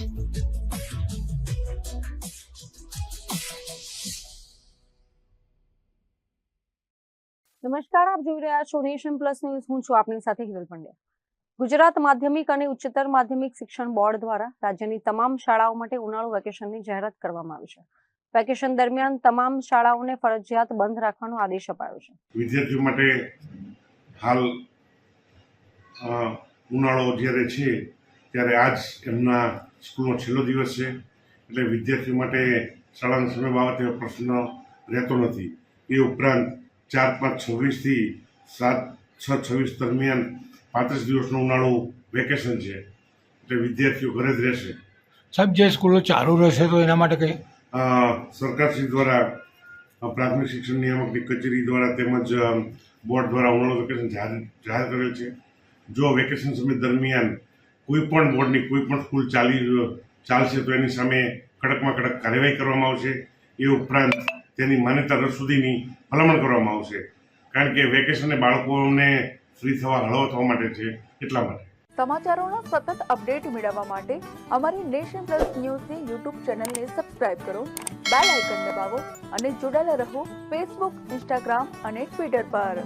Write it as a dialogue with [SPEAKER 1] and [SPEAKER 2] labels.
[SPEAKER 1] નમસ્કાર, આપ જોઈ રહ્યા છો નેશન પ્લસ ન્યૂઝ. હું છું આપની સાથે હિરલ પંડ્યા. ગુજરાત માધ્યમિક અને ઉચ્ચતર માધ્યમિક શિક્ષણ બોર્ડ દ્વારા રાજ્યની તમામ શાળાઓ માટે ઉનાળુ વેકેશનની જાહેરાત કરવામાં આવી છે. વેકેશન દરમિયાન તમામ શાળાઓને ફરજિયાત બંધ રાખવાનો આદેશ અપાયો છે.
[SPEAKER 2] વિદ્યાર્થીઓ માટે હાલ ઉનાળો જ્યારે છે ત્યારે આજ એમના સ્કૂલનો છેલ્લો દિવસ છે, એટલે વિદ્યાર્થીઓ માટે શાળાના સમય બાબતે પ્રશ્ન રહેતો નથી. એ ઉપરાંત 4-5-26 થી 7-6-26 દરમિયાન 35 દિવસનું ઉનાળુ વેકેશન છે, એટલે વિદ્યાર્થીઓ ઘરે જ રહેશે.
[SPEAKER 3] સાહેબ, જે સ્કૂલો ચાલુ રહેશે તો એના માટે કંઈ
[SPEAKER 2] સરકારશ્રી દ્વારા પ્રાથમિક શિક્ષણ નિયામકની કચેરી દ્વારા તેમજ બોર્ડ દ્વારા ઉનાળુ વેકેશન જાહેર કરેલ છે. જો વેકેશન સમય દરમિયાન કોઈ પણ બોર્ડની કોઈ પણ સ્કૂલ ચાલશે તો એની સામે કડકમાં કડક કાર્યવાહી કરવામાં આવશે. એ ઉપરાંત તેની માન્યતા રદ સુધીની ભલામણ કરવામાં આવશે, કારણ કે વેકેશન બાળકોને ફ્રી થવા હળવા થવા માટે છે, એટલા માટે.
[SPEAKER 4] સમાચારોના સતત અપડેટ મેળવવા માટે અમારી નેશન પ્લસ ન્યૂઝની યુટ્યુબ ચેનલને સબસ્ક્રાઇબ કરો, બેલ આઇકન દબાવો અને જોડાયેલા રહો ફેસબુક, ઇન્સ્ટાગ્રામ અને ટ્વિટર પર.